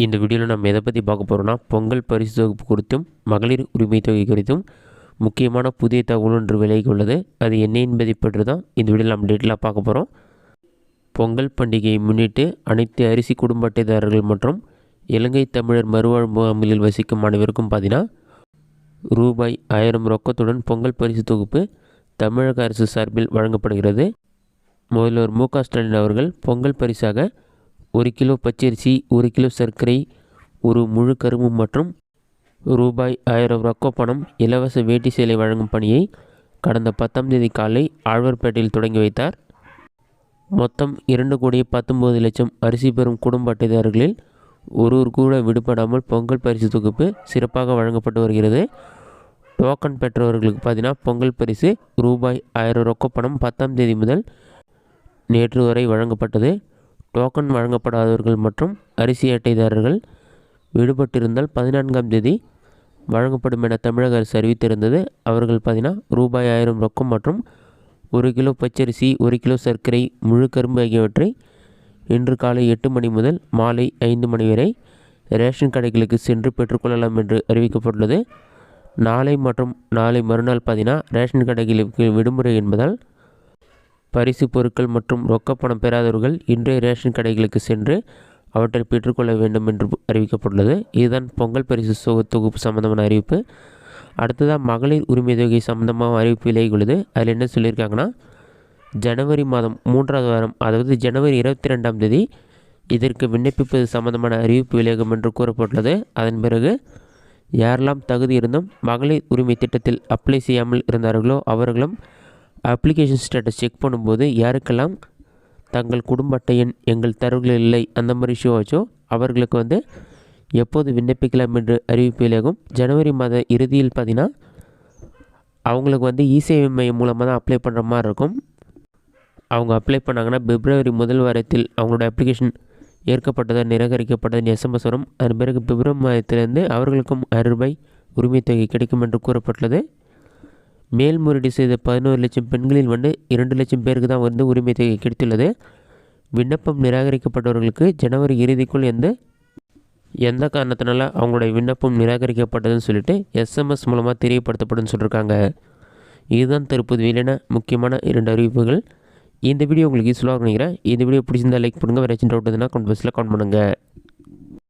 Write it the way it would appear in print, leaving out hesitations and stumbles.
இந்த வீடியோவில் நம்ம எதை பற்றி பார்க்க போகிறோம்னா பொங்கல் பரிசு தொகுப்பு குறித்தும் மகளிர் உரிமை தொகை குறித்தும் முக்கியமான புதிய தகவல் ஒன்று விலகி உள்ளது. அது என்ன என்பதை பற்றி தான் இந்த வீடியோவில் நம்ம டீட்டெயிலாக பார்க்க போகிறோம். பொங்கல் பண்டிகையை முன்னிட்டு அனைத்து அரிசி குடும்ப அட்டைதாரர்கள் மற்றும் இலங்கை தமிழர் மறுவாழ்வு முகாம்களில் வசிக்கும் அனைவருக்கும் பார்த்தீங்கன்னா ரூபாய் 1000 ரொக்கத்துடன் பொங்கல் பரிசு தொகுப்பு தமிழக அரசு சார்பில் வழங்கப்படுகிறது. முதல்வர் மு.க. ஸ்டாலின் அவர்கள் பொங்கல் பரிசாக 1 கிலோ பச்சரிசி, 1 கிலோ சர்க்கரை, ஒரு முழு கரும்பு மற்றும் ரூபாய் 1000 ரொக்க பணம் இலவச வேட்டி சேலை வழங்கும் பணியை கடந்த 10ஆம் தேதி காலை ஆழ்வார்பேட்டையில் தொடங்கி வைத்தார். மொத்தம் 2,19 லட்சம் அரிசி பெறும் குடும்ப அட்டைதாரர்களில் ஒருவர் கூட விடுபடாமல் பொங்கல் பரிசு தொகுப்பு சிறப்பாக வழங்கப்பட்டு வருகிறது. டோக்கன் பெற்றவர்களுக்கு பார்த்தீங்கன்னா பொங்கல் பரிசு ரூபாய் 1000 ரொக்க பணம் 10ஆம் தேதி முதல் நேற்று வரை வழங்கப்பட்டது. டோக்கன் வழங்கப்படாதவர்கள் மற்றும் அரிசி அட்டைதாரர்கள் விடுபட்டிருந்தால் 14ஆம் தேதி வழங்கப்படும் என தமிழக அரசு அறிவித்திருந்தது. அவர்கள் பார்த்தீங்கன்னா ரூபாய் 1000 ரொக்கம் மற்றும் 1 கிலோ பச்சரிசி, 1 கிலோ சர்க்கரை, முழு கரும்பு ஆகியவற்றை இன்று காலை 8 மணி முதல் மாலை 5 மணி வரை ரேஷன் கடைகளுக்கு சென்று பெற்றுக்கொள்ளலாம் என்று அறிவிக்கப்பட்டுள்ளது. நாளை மற்றும் நாளை மறுநாள் பார்த்தீங்கன்னா ரேஷன் கடைகளுக்கு விடுமுறை என்பதால் பரிசு பொருட்கள் மற்றும் ரொக்கப்பணம் பெறாதவர்கள் இன்றைய ரேஷன் கடைகளுக்கு சென்று அவற்றை பெற்றுக்கொள்ள வேண்டும் என்று அறிவிக்கப்பட்டுள்ளது. இதுதான் பொங்கல் பரிசு தொகுப்பு சம்பந்தமான அறிவிப்பு. அடுத்ததாக மகளிர் உரிமை தொகை சம்பந்தமாக அறிவிப்பு விலகியுள்ளது. அதில் என்ன சொல்லியிருக்காங்கன்னா, ஜனவரி மாதம் 3ஆவது வாரம், அதாவது ஜனவரி 22ஆம் தேதி இதற்கு விண்ணப்பிப்பது சம்பந்தமான அறிவிப்பு விலகும் என்று கூறப்பட்டுள்ளது. அதன் பிறகு யாரெல்லாம் தகுதி இருந்தும் மகளிர் உரிமை திட்டத்தில் அப்ளை செய்யாமல் இருந்தார்களோ அவர்களும் அப்ளிகேஷன் ஸ்டேட்டஸ் செக் பண்ணும்போது யாருக்கெல்லாம் தங்கள் குடும்ப அட்டை எண் எங்கள் தரவுகள் இல்லை அந்த மாதிரி ஷோ ஆச்சோ அவர்களுக்கு எப்போது விண்ணப்பிக்கலாம் என்று அறிவிப்பு விலகும். ஜனவரி மாத இறுதியில் பார்த்தீங்கன்னா அவங்களுக்கு இ-சேவை மையம் மூலமாக தான் அப்ளை பண்ணுற மாதிரி இருக்கும். அவங்க அப்ளை பண்ணாங்கன்னா பிப்ரவரி முதல் வாரத்தில் அவங்களோட அப்ளிகேஷன் ஏற்கப்பட்டதை நிராகரிக்கப்பட்டதுன்னு SMS வரும். அதன் பிறகு பிப்ரவரி மாதத்திலிருந்து அவர்களுக்கும் 1000 ரூபாய் உரிமை தொகை கிடைக்கும் என்று கூறப்பட்டுள்ளது. மேல்முறையீடு செய்த 11 லட்சம் பெண்களில் 2 லட்சம் பேருக்கு தான் உரிமை தொகை கிடைத்துள்ளது. விண்ணப்பம் நிராகரிக்கப்பட்டவர்களுக்கு ஜனவரி இறுதிக்குள் எந்த காரணத்தினால அவங்களுடைய விண்ணப்பம் நிராகரிக்கப்பட்டதுன்னு சொல்லிட்டு SMS மூலமாக தெரியப்படுத்தப்படும்னு சொல்லியிருக்காங்க. இதுதான் தற்போது வெளியான முக்கியமான 2 அறிவிப்புகள். இந்த வீடியோ உங்களுக்கு யூஸ்ஃபுல்லாக நினைக்கிறேன். இந்த வீடியோ பிடிச்சிருந்தால் லைக் பண்ணுங்கள். வேறு ஏதாச்சும் டவுட் இருந்தால் கமெண்ட் பாக்ஸில் கமெண்ட் பண்ணுங்கள்.